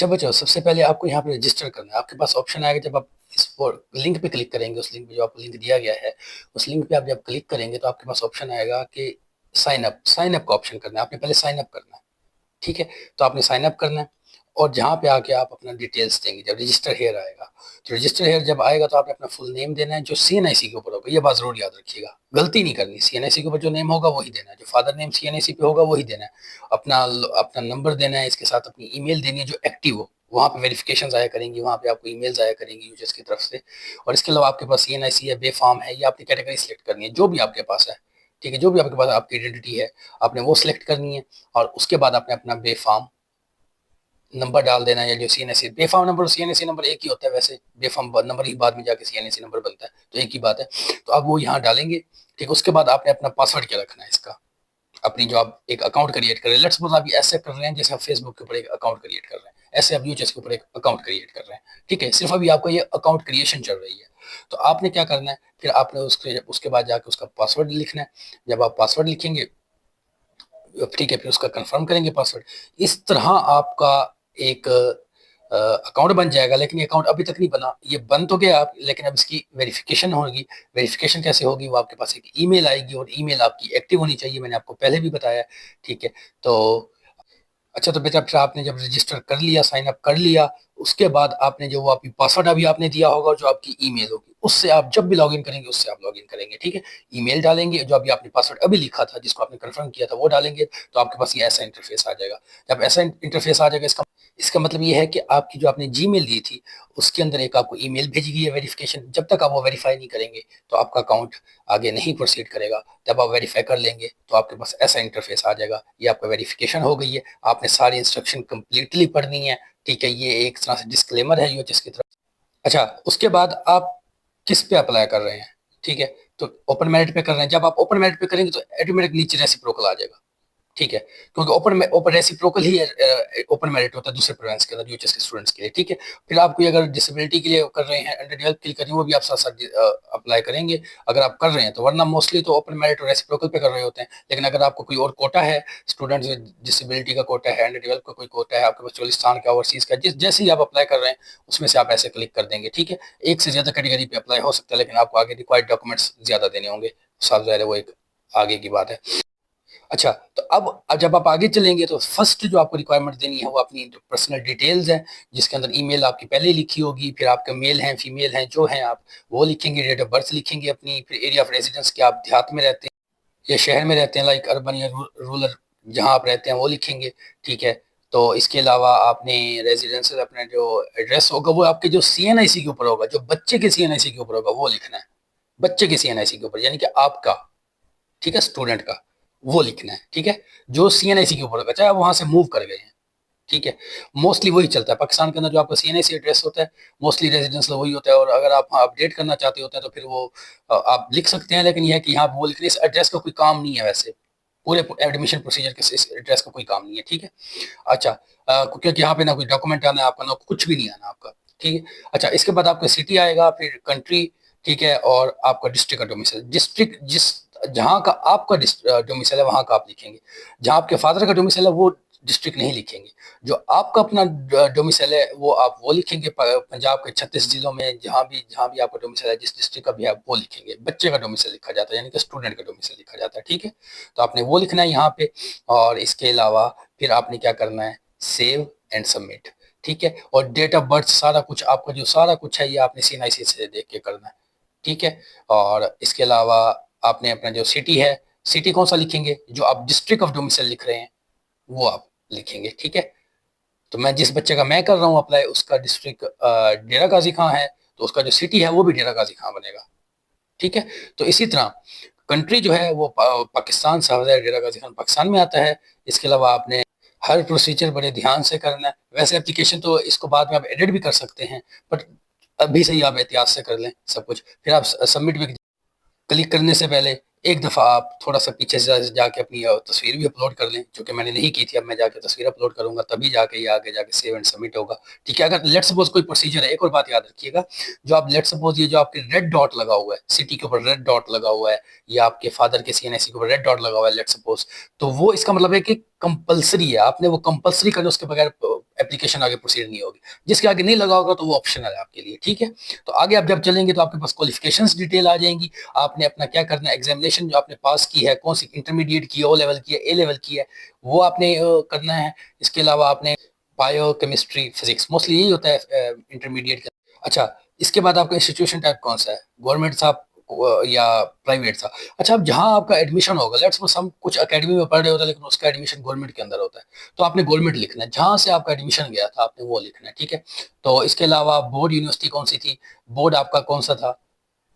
अच्छा बच्चों, सबसे पहले आपको यहाँ पे रजिस्टर करना है। आपके पास ऑप्शन आएगा जब आप इस लिंक पे क्लिक करेंगे, उस लिंक पे जो आपको लिंक दिया गया है, उस लिंक पे आप जब क्लिक करेंगे तो आपके पास ऑप्शन आएगा कि साइन अप का ऑप्शन करना है। आपने पहले साइन अप करना है, ठीक है। तो आपने साइन अप करना है और जहाँ पे आके आप अपना डिटेल्स देंगे। जब रजिस्टर हेयर आएगा, तो रजिस्टर हेयर जब आएगा तो आपने अपना फुल नेम देना है जो सीएनआईसी के ऊपर होगा। ये बात जरूर याद रखिएगा, गलती नहीं करनी। सीएनआईसी के ऊपर जो नेम होगा वही देना है, जो फादर नेम सीएनआईसी पे होगा वही देना है। अपना अपना नंबर देना है, इसके साथ अपनी ईमेल देनी है जो एक्टिव हो। वहाँ पे वेरिफिकेशन आया करेंगी, वहाँ पे आपको ईमेल्स आया करेंगी यूजर्स की तरफ से। और इसके अलावा आपके पास सीएनआईसी है, बे फार्म है, ये आपकी कैटेगरी सिलेक्ट करनी है जो भी आपके पास है, ठीक है। जो भी आपके पास आपकी आइडेंटिटी है आपने वो सिलेक्ट करनी है। और उसके बाद आपने अपना बे फार्म नंबर डाल देना है। जो सीएनएसी बेफाम नंबर और सीएनएसी नंबर एक ही होता है, वैसे बेफाम नंबर ही बाद में जाके सीएनएसी नंबर बनता है, तो एक ही बात है। तो आप वो यहाँ डालेंगे, ठीक है। उसके बाद आपने अपना पासवर्ड क्या रखना है इसका, अपनी जो आप एक अकाउंट क्रिएट कर रहे हैं। लेट्स सपोज आप ऐसे कर रहे हैं जैसे आप फेसबुक के ऊपर एक अकाउंट क्रिएट कर रहे हैं, ऐसे आप यूएचएस के ऊपर एक अकाउंट क्रिएट कर रहे हैं, ठीक है। सिर्फ अभी आपको ये अकाउंट क्रिएशन चल रही है। तो आपने क्या करना है, फिर आपने उसके बाद जाके उसका पासवर्ड लिखना है। जब आप पासवर्ड लिखेंगे, ठीक है, फिर उसका कंफर्म करेंगे पासवर्ड। इस तरह आपका एक अकाउंट बन जाएगा। लेकिन ये अकाउंट अभी तक नहीं बना, ये बन तो गया आप, लेकिन अब इसकी वेरिफिकेशन होगी। वेरिफिकेशन कैसे होगी, वो आपके पास एक ईमेल आएगी और ईमेल आपकी एक्टिव होनी चाहिए, मैंने आपको पहले भी बताया, ठीक है। तो अच्छा, तो बेटा फिर आपने जब रजिस्टर कर लिया, साइन अप कर लिया, उसके बाद आपने जो वो आपकी पासवर्ड अभी आपने दिया होगा, जो आपकी ईमेल होगी, उससे आप जब भी लॉगिन करेंगे उससे आप लॉगिन करेंगे, ठीक है। ईमेल डालेंगे, जो अभी आपने पासवर्ड अभी लिखा था जिसको आपने कंफर्म किया था वो डालेंगे, तो आपके पास ये ऐसा इंटरफेस आ जाएगा। जब ऐसा इंटरफेस आ जाएगा, इसका इसका मतलब ये है कि आपकी जो आपने जीमेल दी थी उसके अंदर एक आपको ईमेल भेजी गई है वेरिफिकेशन। जब तक आप वो वेरीफाई नहीं करेंगे तो आपका अकाउंट आगे नहीं प्रोसीड करेगा। जब आप वेरीफाई कर लेंगे तो आपके पास ऐसा इंटरफेस आ जाएगा, ये आपका वेरिफिकेशन हो गई है। आपने सारी इंस्ट्रक्शन कंप्लीटली पढ़नी है, ठीक है। ये एक तरह से डिस्क्लेमर है यूएचएस की तरफ। अच्छा, उसके बाद आप किस पे अप्लाई कर रहे हैं, ठीक है। तो ओपन मेरिट पे कर रहे हैं। जब आप ओपन मेरिट पे करेंगे तो ऑटोमेटिक नीचे रेसिप्रोकल आ जाएगा, ठीक है। क्योंकि ओपन रेसिप्रोकल ही ओपन मेरिट होता है दूसरे प्रोविंस के अंदर यूएचएस के स्टूडेंट्स के लिए, ठीक है। फिर आपको अगर डिसेबिलिटी के लिए कर रहे हैं, अंडर डेवलप के लिए कर रहे हैं, वो भी आप साथ साथ अप्लाई करेंगे अगर आप कर रहे हैं तो। वरना मोस्टली तो ओपन मेरिट और रेसिप्रोकल पे कर रहे होते हैं। लेकिन अगर आपको कोई और कोटा है, स्टूडेंट्स डिसेबिलिटी का कोटा है, अंडर डेवलप का कोई कोटा है, आपके पास चोलिस्तान का, ओवरसीज का, जैसे ही आप अप्लाई कर रहे हैं उसमें से आप ऐसे क्लिक कर देंगे, ठीक है। एक से ज्यादा कैटेगरी पे अप्लाई हो सकता है, लेकिन आपको आगे रिक्वायर्ड डॉक्यूमेंट्स ज्यादा देने होंगे, साफ ज़ाहिर है, वो एक आगे की बात है। अच्छा, तो अब जब आप आगे चलेंगे तो फर्स्ट जो आपको रिक्वायरमेंट देनी है वो अपनी जो पर्सनल डिटेल्स है, जिसके अंदर ईमेल आपकी पहले लिखी होगी, फिर आपके मेल हैं फीमेल हैं जो हैं आप वो लिखेंगे, डेट ऑफ बर्थ लिखेंगे अपनी, फिर एरिया ऑफ रेजिडेंस के आप देहात में रहते हैं या शहर में रहते हैं, लाइक अर्बन या रूरल जहाँ आप रहते हैं वो लिखेंगे, ठीक है। तो इसके अलावा आपने रेजिडेंस अपना जो एड्रेस होगा वो आपके जो सीएनआईसी के ऊपर होगा, जो बच्चे के सीएनआईसी के ऊपर होगा वो लिखना है। बच्चे के सीएनआईसी के ऊपर यानी कि आपका, ठीक है, स्टूडेंट का, वो लिखना है, ठीक है। जो सीएनआईसी के ऊपर का, चाहे आप वहां से मूव कर गए हैं, ठीक है। मोस्टली वही चलता है पाकिस्तान के अंदर, जो आपका सीएनआईसी एड्रेस होता है मोस्टली रेजिडेंशियल वही होता है। और अगर आप अपडेट करना चाहते होते हैं तो फिर वो आप लिख सकते हैं, लेकिन यह है कि यहाँ वो लिखने इस एड्रेस का कोई काम नहीं है वैसे, पूरे एडमिशन प्रोसीजर के इस एड्रेस का कोई काम नहीं है, ठीक है। अच्छा, क्योंकि यहाँ पे ना कोई डॉक्यूमेंट आना है आपका, ना कुछ भी नहीं आना आपका, ठीक है। अच्छा, इसके बाद आपका सिटी आएगा, फिर कंट्री, ठीक है, और आपका डिस्ट्रिक्ट का डोमिसाइल। डिस्ट्रिक्ट जिस जहाँ का आपका डोमिसाइल है वहाँ का आप लिखेंगे। जहाँ आपके फादर का डोमिसाइल है वो डिस्ट्रिक्ट नहीं लिखेंगे। जो आपका अपना डोमिसाइल है वो आप वो लिखेंगे। पंजाब के 36 जिलों में जहाँ भी आपका डोमिसाइल है, जिस डिस्ट्रिक्ट का भी आप वो लिखेंगे। बच्चे का डोमिसाइल लिखा जाता है, यानी कि स्टूडेंट का डोमिसाइल लिखा जाता है, ठीक है। तो आपने वो लिखना है यहाँ पे। और इसके अलावा फिर आपने क्या करना है, सेव एंड सबमिट, ठीक है। और डेट ऑफ बर्थ सारा कुछ आपका जो सारा कुछ है ये आपने सीएनआईसी से देख के करना है, ठीक है। और इसके अलावा आपने अपना जो सिटी है, सिटी कौन सा लिखेंगे, जो आप डिस्ट्रिक्ट ऑफ डोमिसाइल लिख रहे हैं वो आप लिखेंगे, ठीक है। तो मैं जिस बच्चे का मैं कर रहा हूँ अप्लाई, उसका डिस्ट्रिक्ट डेरा गाजी खां है, तो उसका जो सिटी है वो भी डेरा गाजी खां बनेगा, ठीक है। तो इसी तरह कंट्री जो है वो पाकिस्तान, साफ है डेरा गाजी खान पाकिस्तान में आता है। इसके अलावा आपने हर प्रोसीजर बड़े ध्यान से करना है। वैसे एप्लीकेशन तो इसको बाद में आप एडिट भी कर सकते हैं, बट अभी से ही आप एहतियात से कर लें सब कुछ। फिर आप सबमिट भी क्लिक करने से पहले एक दफ़ा आप थोड़ा सा पीछे से जाके अपनी तस्वीर भी अपलोड कर लें, जो कि मैंने नहीं की थी। अब मैं जाके तस्वीर अपलोड करूंगा तभी जाके ये आगे जाके सेव एंड सबमिट होगा, ठीक है। अगर लेट सपोज कोई प्रोसीजर है, एक और बात याद रखिएगा, जो आप लेट सपोज ये जो आपके रेड डॉट लगा हुआ है, सिटी के ऊपर रेड डॉट लगा हुआ है, या आपके फादर के सीएनआईसी के ऊपर रेड डॉट लगा हुआ है लेट सपोज, तो वो इसका मतलब है कि कंपलसरी है। आपने वो कंपलसरी करना, उसके बगैर एप्लीकेशन आगे प्रोसीड नहीं होगी। जिसके आगे नहीं लगा होगा तो वो ऑप्शनल है आपके लिए, ठीक है। तो आगे आप जब चलेंगे तो आपके पास क्वालिफिकेशंस डिटेल आ जाएंगी। आपने अपना क्या करना है, एग्जामिनेशन जो आपने पास की है, कौन सी इंटरमीडिएट की है, ओ लेवल की है, ए लेवल की है, वो आपने करना है। इसके अलावा आपने बायो, केमिस्ट्री, फिजिक्स, मोस्टली यही होता है इंटरमीडिएट का। अच्छा, इसके बाद आपका इंस्टीट्यूशन टाइप कौन सा है, गवर्नमेंट था या प्राइवेट था। अच्छा, अब जहां आपका एडमिशन होगा, लेट्स सपोज हम कुछ एकेडमी में पढ़ रहे होते हैं लेकिन उसका एडमिशन गवर्नमेंट के अंदर होता है, तो आपने गवर्नमेंट लिखना है। जहां से आपका एडमिशन गया था आपने वो लिखना है, ठीक है। तो इसके अलावा बोर्ड यूनिवर्सिटी कौन सी थी, बोर्ड आपका कौन सा था,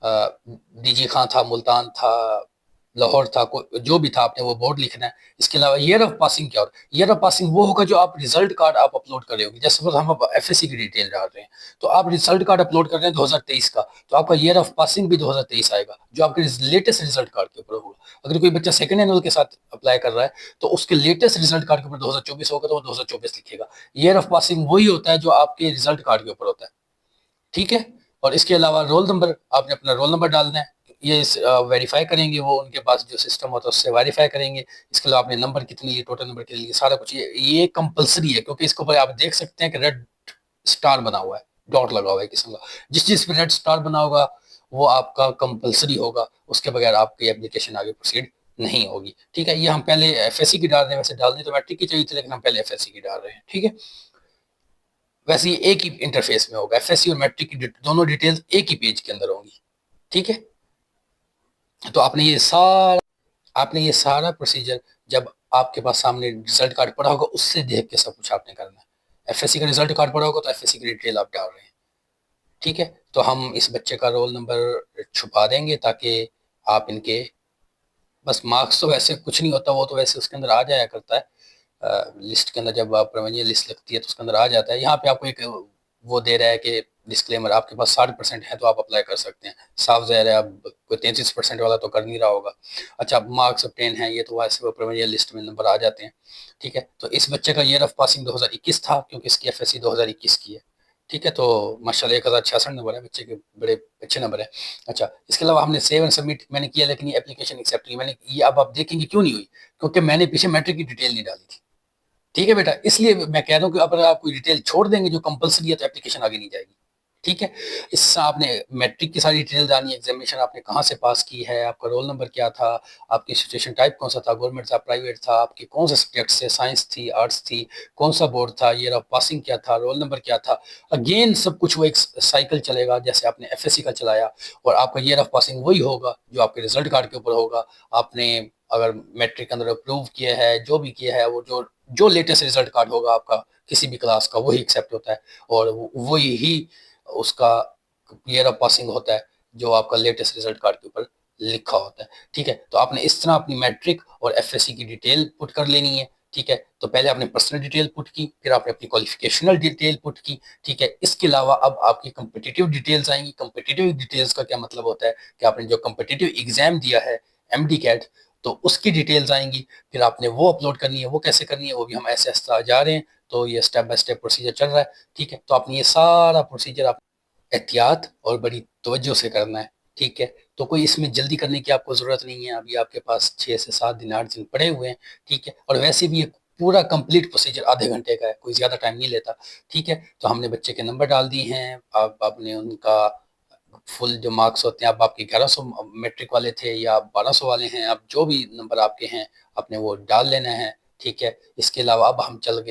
डीजी खां था, मुल्तान था, लाहौर था, जो भी था आपने वो बोर्ड लिखना है। इसके अलावा ईयर ऑफ पासिंग क्या, और ईयर ऑफ पासिंग वो होगा जो आप रिजल्ट कार्ड आप अपलोड कर रहे होगे। जैसे सपोज हम एफएससी की डिटेल डाल रहे हैं, तो आप रिजल्ट कार्ड अपलोड कर रहे हैं 2023 का, तो आपका ईयर ऑफ पासिंग भी 2023 आएगा, जो आपके लेटेस्ट रिजल्ट कार्ड के ऊपर होगा। अगर कोई बच्चा सेकंड एनुअल के साथ अप्लाई कर रहा है तो उसके लेटेस्ट रिजल्ट कार्ड के ऊपर 2024 होगा, तो वो 2024 लिखेगा। ईयर ऑफ पासिंग वही होता है जो आपके रिजल्ट कार्ड के ऊपर होता है, ठीक है। और इसके अलावा रोल नंबर, आपने अपना रोल नंबर डालना है। ये वेरीफाई करेंगे, वो उनके पास जो सिस्टम होता है उससे वेरीफाई करेंगे। इसके अलावा आपने नंबर कितनी लिए, टोटल नंबर कितनी लिए, सारा कुछ ये कंपलसरी है, क्योंकि इसके ऊपर आप देख सकते हैं कि रेड स्टार बना हुआ है, डॉट लगा हुआ है किस्म का। जिस चीज पे रेड स्टार बना होगा वो आपका कंपलसरी होगा, उसके बगैर आपकी एप्लीकेशन आगे प्रोसीड नहीं होगी, ठीक है। ये हम पहले एफएससी की डाल रहे हैं, वैसे डालनी तो मैट्रिक की चाहिए थी लेकिन हम पहले एफएससी की डाल रहे हैं, ठीक है। वैसे ये एक ही इंटरफेस में होगा, एफएससी और मैट्रिक की दोनों डिटेल्स एक ही पेज के अंदर होंगी, ठीक है। तो आपने ये सारा प्रोसीजर जब आपके पास सामने रिजल्ट कार्ड पड़ा होगा उससे देख के सब कुछ आपने करना है। एफएससी का रिजल्ट कार्ड पड़ा होगा तो एफएससी की डिटेल आप डाल रहे हैं, ठीक है। तो हम इस बच्चे का रोल नंबर छुपा देंगे ताकि आप इनके, बस मार्क्स तो वैसे कुछ नहीं होता, वो तो वैसे उसके अंदर आ जाया करता है। लिस्ट के अंदर जब आप प्रोविजनल लिस्ट लगती है तो उसके अंदर आ जाता है। यहाँ पे आपको एक वो दे रहा है कि डिस्क्लेमर, आपके पास 60% है तो आप अप्लाई कर सकते हैं। साफ ज़ाहिर है, अब कोई 33% वाला तो कर नहीं रहा होगा। अच्छा, मार्क्स ऑब्टेन है, ये तो वैसे वो प्रोविजनल लिस्ट में नंबर आ जाते हैं, ठीक है। तो इस बच्चे का ईयर ऑफ पासिंग 2021 था, क्योंकि इसकी एफएससी 2021 की है, ठीक है। तो माशाल्लाह 1066 नंबर है, बच्चे के बड़े अच्छे नंबर है। अच्छा, इसके अलावा हमने सेव एंड सबमिट मैंने किया, लेकिन ये एप्लीकेशन एक्सेप्ट नहीं मैंने, ये अब आप देखेंगे क्यों नहीं हुई, क्योंकि मैंने पीछे मैट्रिक की डिटेल नहीं डाली थी, ठीक है बेटा। इसलिए मैं कह रहा हूँ कि अगर आप कोई डिटेल छोड़ देंगे जो कंपलसरी है तो एप्लीकेशन आगे नहीं जाएगी, ठीक है। इससे आपने मैट्रिक की सारी डिटेल डालनी है, एग्जामिनेशन आपने कहाँ से पास की है, आपका रोल नंबर क्या था, आपकी इंस्टीट्यूशन टाइप कौन सा था, गवर्नमेंट था, प्राइवेट था, आपके कौन से सब्जेक्ट थे, साइंस थी, आर्ट्स थी, कौन सा बोर्ड था, ईयर ऑफ पासिंग क्या था, रोल नंबर क्या था। अगेन सब कुछ वो एक साइकिल चलेगा जैसे आपने एफएससी का चलाया, और आपका ईयर ऑफ पासिंग वही होगा जो आपके रिजल्ट कार्ड के ऊपर होगा। आपने अगर मैट्रिक के अंदर अप्रूव किया है, जो भी किया है, वो जो जो लेटेस्ट रिजल्ट कार्ड होगा आपका किसी भी क्लास का वही एक्सेप्ट होता है, और वही ही उसका ईयर ऑफ पासिंग होता है जो आपका लेटेस्ट रिजल्ट कार्ड के ऊपर लिखा होता है, ठीक है। तो आपने इस तरह अपनी मैट्रिक और एफएससी की डिटेल पुट कर लेनी है, ठीक है। तो पहले आपने पर्सनल डिटेल पुट की, फिर आपने अपनी क्वालिफिकेशनल डिटेल पुट की, ठीक है। इसके अलावा अब आपकी कम्पिटिटिव डिटेल्स आएंगी। कम्पिटिटिव डिटेल्स का क्या मतलब होता है कि आपने जो कम्पिटिटिव एग्जाम दिया है, एमडी कैट, तो उसकी डिटेल्स आएंगी, फिर आपने वो अपलोड करनी है। वो कैसे करनी है वो भी हम ऐसे ऐसे जा रहे हैं, तो ये स्टेप बाय स्टेप प्रोसीजर चल रहा है, ठीक है। तो आपने ये सारा प्रोसीजर आप एहतियात और बड़ी तवज्जो से करना है, ठीक है। तो कोई इसमें जल्दी करने की आपको ज़रूरत नहीं है, अभी आपके पास 6 से 7 दिन 8 दिन पड़े हुए हैं, ठीक है। और वैसे भी ये पूरा कंप्लीट प्रोसीजर आधे घंटे का है, कोई ज़्यादा टाइम नहीं लेता, ठीक है। तो हमने बच्चे के नंबर डाल दिए हैं, अब आपने उनका फुल जो मार्क्स होते हैं, अब आपके 1100 मैट्रिक वाले थे या 1200 वाले हैं, अब जो भी नंबर आपके हैं आपने वो डाल लेना है, ठीक है। इसके अलावा अब हम चले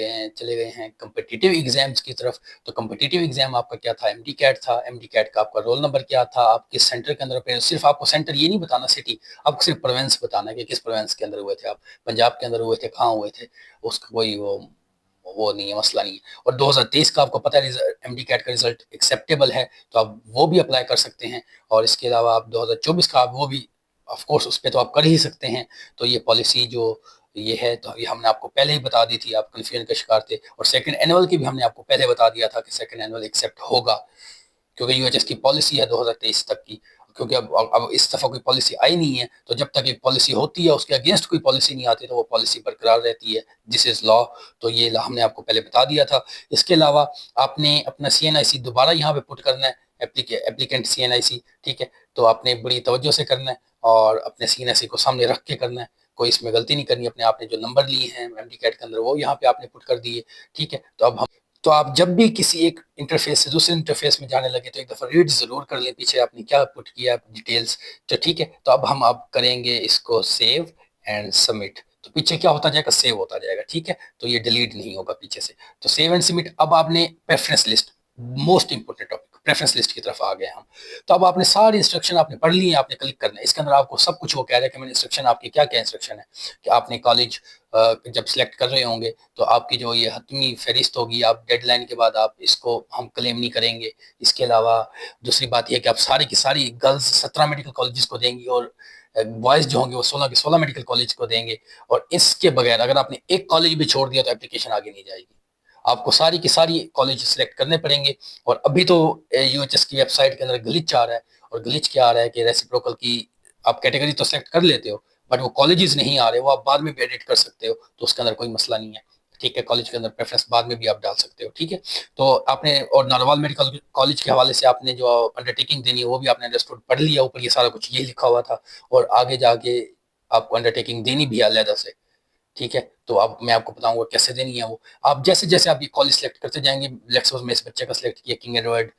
गए हैं कम्पिटिटिव एग्जाम्स की तरफ। तो कम्पिटिटिव एग्जाम आपका क्या था, एमडी कैट था। एमडी कैट का आपका रोल नंबर क्या था, आप किस सेंटर के अंदर पे, सिर्फ आपको सेंटर ये नहीं बताना सिटी, आपको सिर्फ प्रोविंस बताना है कि किस प्रोविंस के अंदर हुए थे आप, पंजाब के अंदर हुए थे, कहाँ हुए थे, उसका कोई वो नहीं है, मसला नहीं है। और 2023 का आपको पता है एमडी कैट का रिजल्ट एक्सेप्टेबल है, तो आप वो भी अप्लाई कर सकते हैं। और इसके अलावा आप 2024 का आप वो भी ऑफ कोर्स उस पर तो आप कर ही सकते हैं। तो ये पॉलिसी जो ये है, तो ये हमने आपको पहले ही बता दी थी, आप कन्फ्यूजन का शिकार थे। और सेकंड एनुअल की भी हमने आपको पहले बता दिया था कि सेकंड एनुअल एक्सेप्ट होगा, क्योंकि यूएचएस की पॉलिसी है 2023 तक की। क्योंकि अब इस दफा कोई पॉलिसी आई नहीं है, तो जब तक एक पॉलिसी होती है उसके अगेंस्ट कोई पॉलिसी नहीं आती तो वो पॉलिसी बरकरार रहती है, दिस इज लॉ। तो ये हमने आपको पहले बता दिया था। इसके अलावा आपने अपना सीएनआईसी दोबारा यहाँ पे पुट करना है, एप्लीकेंट सीएनआईसी, ठीक है। तो आपने बड़ी तवज्जो से करना है और अपने सीएनआईसी को सामने रख के करना है, कोई इसमें गलती नहीं करनी, अपने आपने जो नंबर लिए हैं एमडी कैट के अंदर वो यहाँ पे आपने पुट कर दिए, ठीक है। तो आप जब भी किसी एक इंटरफेस से दूसरे इंटरफेस में जाने लगे तो एक दफ़ा रीड ज़रूर कर लें पीछे आपने क्या पुट किया डिटेल्स, तो ठीक है। तो अब हम आप करेंगे इसको सेव एंड सबमिट, तो पीछे क्या होता जाएगा, सेव होता जाएगा, ठीक है। तो ये डिलीट नहीं होगा पीछे से। तो सेव एंड सबमिट। अब आपने preference list, most important topic, preference list की तरफ आ गए हम। तो अब आपने सारी इंस्ट्रक्शन आपने पढ़ ली है, आपने क्लिक करना है। इसके अंदर आपको सब कुछ वो कह रहा है कि मैंने इंस्ट्रक्शन आपकी क्या क्या इंस्ट्रक्शन है कि आपने कॉलेज जब सिलेक्ट कर रहे होंगे तो आपकी जो ये हतमी फहरिस्त होगी, आप डेडलाइन के बाद आप इसको हम क्लेम नहीं करेंगे। इसके अलावा दूसरी बात यह कि आप सारी की सारी गर्ल्स 17 मेडिकल कॉलेजेस को देंगी और बॉयज़ जो होंगे वो 16 के 16 मेडिकल कॉलेज को देंगे। और इसके बगैर अगर आपने एक कॉलेज भी छोड़ दिया तो एप्लीकेशन आगे नहीं जाएगी, आपको सारी की सारी कॉलेज सिलेक्ट करने पड़ेंगे। और अभी तो यूएचएस की वेबसाइट के अंदर ग्लिच आ रहा है, और ग्लिच क्या आ रहा है कि रेसिप्रोकल की आप कैटेगरी तो सेलेक्ट कर लेते हो बट वो कॉलेजेस नहीं आ रहे, वो आप बाद में भी एडिट कर सकते हो, तो उसके अंदर कोई मसला नहीं है, ठीक है। कॉलेज के अंदर प्रेफरेंस बाद में भी आप डाल सकते हो, ठीक है। तो आपने और नारोवाल मेडिकल कॉलेज के हवाले से आपने जो अंडरटेकिंग देनी है वो भी आपने अंडरस्टूड पढ़ लिया, ऊपर ये सारा कुछ ये लिखा हुआ था, और आगे जाके आपको अंडरटेकिंग देनी भी है अलहदा से, ठीक है। तो अब मैं आपको बताऊंगा कैसे देनी है वो। आप जैसे जैसे आप ये कॉलेज सेलेक्ट करते जाएंगे, लेट्स सपोज मैं इस बच्चे का सिलेक्ट किया किंग एडवर्ड,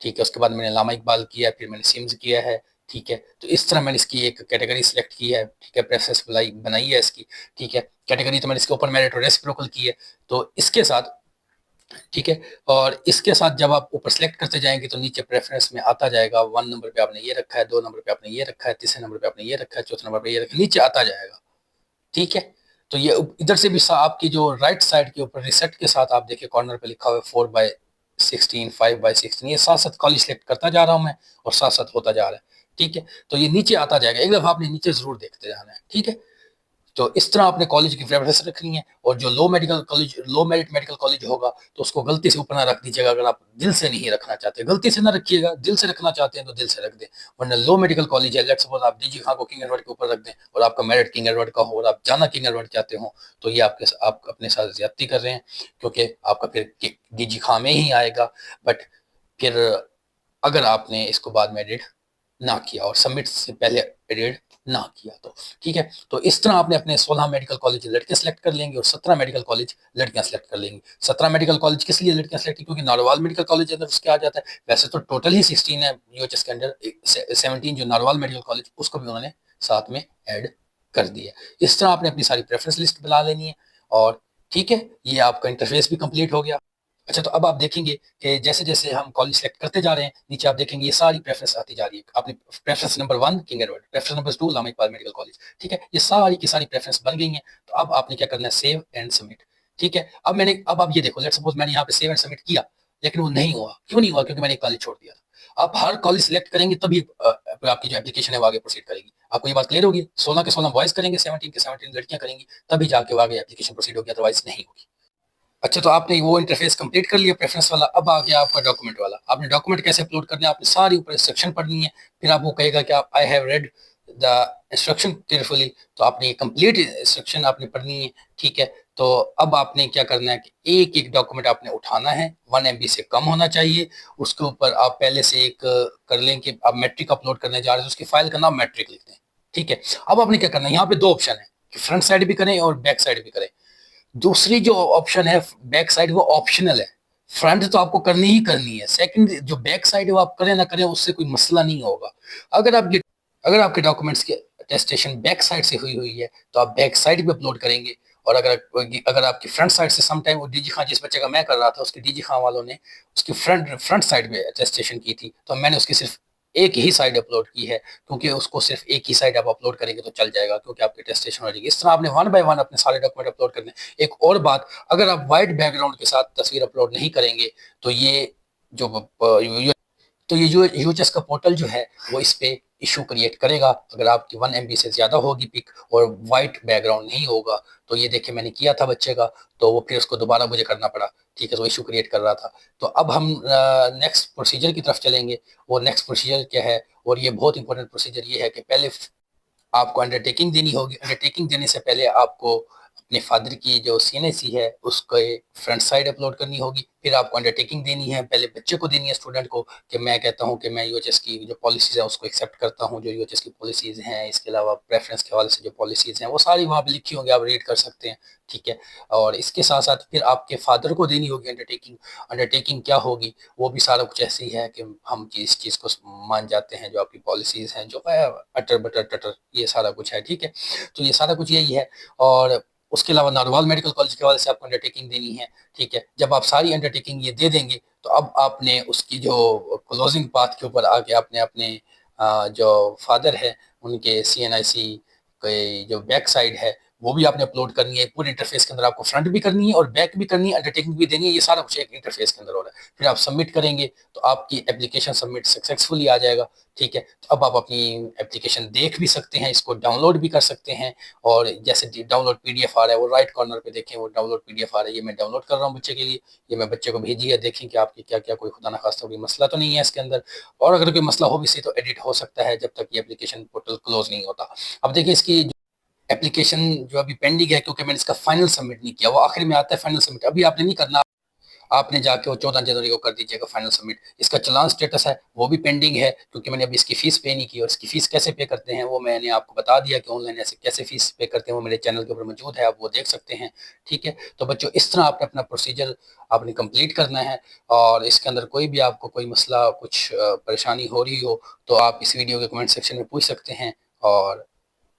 ठीक है। उसके बाद मैंने लामा इकबाल किया, फिर मैंने सिम्स किया है, ठीक है। तो इस तरह मैंने इसकी एक कैटेगरी सिलेक्ट की है, ठीक है। प्रेफरेंस बनाई है इसकी, ठीक है। कैटेगरी तो मैंने इसके ऊपर मेरिट और रेसिप्रोकल की है, तो इसके साथ, ठीक है। और इसके साथ जब आप ऊपर सेलेक्ट करते जाएंगे तो नीचे प्रेफरेंस में आता जाएगा, 1 नंबर पे आपने ये रखा है, 2 नंबर पे आपने ये रखा है, तीसरे नंबर पे आपने ये रखा है, चौथे नंबर पे ये रखा है, नीचे आता जाएगा, ठीक है। तो ये इधर से भी आपकी जो राइट साइड के ऊपर रिसेट के साथ आप देखिए कॉर्नर पे लिखा हुआ है 4/16, 5/16, ये साथ साथ कॉलेज सेलेक्ट करता जा रहा हूँ मैं और साथ साथ होता जा रहा है, ठीक है। तो ये नीचे आता जाएगा, एक दफा आपने नीचे जरूर देखते जाना है, ठीक है। तो इस तरह आपने कॉलेज की प्रेफरेंस रखनी है। और जो लो मेरिट मेडिकल कॉलेज होगा तो उसको गलती से ऊपर ना रख दीजिएगा, अगर आप दिल से नहीं रखना चाहते, गलती से ना रखिएगा, दिल से रखना चाहते हैं तो दिल से रख दें। वरना लो मेडिकल कॉलेज है, लेट्स सपोज आप डीजी खां को किंग एडवर्ड के ऊपर रख दें और आपका मेरिट किंग एडवर्ड का हो और आप जाना किंग एडवर्ड चाहते हो, तो ये आप अपने साथ ज्यादती कर रहे हैं, क्योंकि आपका फिर डीजी खां में ही आएगा। बट फिर अगर आपने इसको बाद में एडिट ना किया और सबमिट से पहले एडिट ना किया तो, ठीक है। तो इस तरह आपने अपने 16 मेडिकल कॉलेज लड़के सेलेक्ट कर लेंगे और 17 मेडिकल कॉलेज लड़कियां सेलेक्ट कर लेंगी। 17 मेडिकल कॉलेज किस लिए लड़कियां सेलेक्ट की, क्योंकि नारोवाल मेडिकल कॉलेज अंदर उसके आ जाता है। वैसे तो टोटल ही 16 है यूएचएस के अंदर, 17 जो नारोवाल मेडिकल कॉलेज उसको भी उन्होंने साथ में ऐड कर दिया। इस तरह आपने अपनी सारी प्रेफरेंस लिस्ट बना लेनी है, और ठीक है, ये आपका इंटरफेस भी कंप्लीट हो गया। अच्छा, तो अब आप देखेंगे कि जैसे जैसे हम कॉलेज सेलेक्ट करते जा रहे हैं, नीचे आप देखेंगे ये सारी प्रेफरेंस आती जा रही है। आपने preference number 1 King Edward, preference number 2 Allama Iqbal medical college, ठीक है। ये सारी की सारी प्रेफरेंस बन गई हैं। तो अब आपने क्या करना है, सेव एंड सबमिट, ठीक है। अब आप ये देखो, लेट्स सपोज मैंने यहाँ पे सेव एंड सबमिट किया लेकिन वो नहीं हुआ, क्यों नहीं हुआ, क्योंकि मैंने एक कॉलेज छोड़ दिया था। आप हर कॉलेज सेलेक्ट करेंगे तभी आपकी जो एप्लीकेशन है वो आगे प्रोसीड करेगी। आपको ये बात क्लियर होगी, 16 के 16 बॉयज करेंगे, 17 के 17 लड़कियां करेंगी, तभी जाके वो आगे एप्लीकेशन प्रोसीड होगी, अदरवाइज नहीं होगी। अच्छा, तो आपने वो इंटरफेस कंप्लीट कर लिया प्रेफरेंस वाला। अब आ गया आपका डॉक्यूमेंट वाला। आपने डॉक्यूमेंट कैसे अपलोड करना है, आपने सारी ऊपर इंस्ट्रक्शन पढ़नी है। फिर आपको कहेगा कि आप I have read the instruction carefully, तो आपने कंप्लीट इंस्ट्रक्शन आपने पढ़नी है, ठीक है। तो अब आपने क्या करना है कि एक एक डॉक्यूमेंट आपने उठाना है, 1 MB से कम होना चाहिए। उसके ऊपर आप पहले से एक कर लें कि आप मैट्रिक अपलोड करने जा रहे हैं, उसकी फाइल का नाम मैट्रिक लिख दें, ठीक है। अब आपने क्या करना है, यहाँ पे 2 ऑप्शन है कि फ्रंट साइड भी करें और बैक साइड भी करें। दूसरी जो ऑप्शन है बैक साइड, वो ऑप्शनल है। फ्रंट तो आपको करनी ही करनी है, सेकंड जो बैक साइड है वो आप करें ना करें उससे कोई मसला नहीं होगा। अगर आपके अगर आपके डॉक्यूमेंट्स की अटेस्टेशन बैक साइड से हुई हुई है तो आप बैक साइड भी अपलोड करेंगे। और अगर आपकी फ्रंट साइड से, सम टाइम वो डीजी खां जिस बच्चे का मैं कर रहा था उसके डीजी खां वालों ने उसकी फ्रंट साइड में अटेस्टेशन की थी, तो मैंने उसकी सिर्फ एक ही साइड अपलोड की है, क्योंकि उसको सिर्फ एक ही साइड आप अपलोड करेंगे तो चल जाएगा, क्योंकि आपकी टेस्टेशन हो जाएगी। इस तरह आपने 1 बाय 1 अपने सारे डॉक्यूमेंट अपलोड करने। एक और बात, अगर आप वाइट बैकग्राउंड के साथ तस्वीर अपलोड नहीं करेंगे तो ये जो तो ये जो यूएचएस का पोर्टल जो है वो इस पे इशू क्रिएट करेगा अगर आपकी 1 MB से ज्यादा होगी पिक और वाइट बैकग्राउंड नहीं होगा। तो ये देखिए मैंने किया था बच्चे का, तो वो फिर उसको दोबारा मुझे करना पड़ा, ठीक है। तो इशू क्रिएट कर रहा था। तो अब हम नेक्स्ट प्रोसीजर की तरफ चलेंगे। वो नेक्स्ट प्रोसीजर क्या है, और ये बहुत इंपॉर्टेंट प्रोसीजर ये है कि पहले आपको अंडरटेकिंग देनी होगी। अंडरटेकिंग देने से पहले आपको अपने फादर की जो सीएनआईसी है उसको फ्रंट साइड अपलोड करनी होगी। फिर आपको अंडरटेकिंग देनी है, पहले बच्चे को देनी है, स्टूडेंट को, कि मैं कहता हूं कि मैं यूएचएस की जो पॉलिसीज है उसको एक्सेप्ट करता हूं, जो यूएचएस की पॉलिसीज हैं, इसके अलावा प्रेफरेंस के हवाले से जो पॉलिसीज हैं वो सारी वहां पे लिखी होंगी, आप रीड कर सकते हैं। ठीक है। और इसके साथ साथ फिर आपके फादर को देनी होगी अंडरटेकिंग। अंडरटेकिंग क्या होगी, वो भी सारा कुछ ऐसे ही है कि हम इस चीज़ को मान जाते हैं, जो आपकी पॉलिसीज हैं, जो है अटर बटर टटर, ये सारा कुछ है। ठीक है। तो ये सारा कुछ यही है। और उसके अलावा नारवाल मेडिकल कॉलेज के हवाले से आपको अंडरटेकिंग देनी है। ठीक है। जब आप सारी अंडरटेकिंग ये दे देंगे तो अब आपने उसकी जो क्लोजिंग पाथ के ऊपर आके आपने अपने जो फादर है उनके सीएनआईसी के जो बैक साइड है वो भी आपने अपलोड करनी है। पूरे इंटरफेस के अंदर आपको फ्रंट भी करनी है और बैक भी करनी है, अंडरटेकिंग भी देनी है, ये सारा कुछ एक इंटरफेस के अंदर हो रहा है। फिर आप सबमिट करेंगे तो आपकी एप्लीकेशन सबमिट सक्सेसफुली आ जाएगा। ठीक है। तो अब आप अपनी एप्लीकेशन देख भी सकते हैं, इसको डाउनलोड भी कर सकते हैं। और जैसे डाउनलोड पीडीएफ आ रहा है, वो राइट कॉर्नर पे देखें, वो डाउनलोड पीडीएफ आ रहा है, ये मैं डाउनलोड कर रहा हूँ बच्चे के लिए, ये मैं बच्चे को भेजी है, देखें कि आपकी क्या क्या कोई खुदा ना खास्ता कोई मसला तो नहीं है इसके अंदर। और अगर कोई मसला हो भी सही तो एडिट हो सकता है जब तक ये एप्लीकेशन पोर्टल क्लोज नहीं होता। अब देखिए इसकी एप्लीकेशन जो अभी पेंडिंग है, क्योंकि मैंने इसका फाइनल सबमिट नहीं किया, वो आखिर में आता है फाइनल सबमिट, अभी आपने नहीं करना। आपने जाके वो 14 जनवरी को कर दीजिएगा फाइनल सबमिट। इसका चलान स्टेटस है वो भी पेंडिंग है, क्योंकि मैंने अभी इसकी फीस पे नहीं की, और इसकी फीस कैसे पे करते हैं वो मैंने आपको बता दिया कि ऑनलाइन ऐसे कैसे फीस पे करते हैं, वो मेरे चैनल के ऊपर मौजूद है, आप वो देख सकते हैं। ठीक है। तो बच्चों इस तरह आपने अपना प्रोसीजर आपने कंप्लीट करना है। और इसके अंदर कोई भी आपको कोई मसला कुछ परेशानी हो रही हो तो आप इस वीडियो के कमेंट सेक्शन में पूछ सकते हैं। और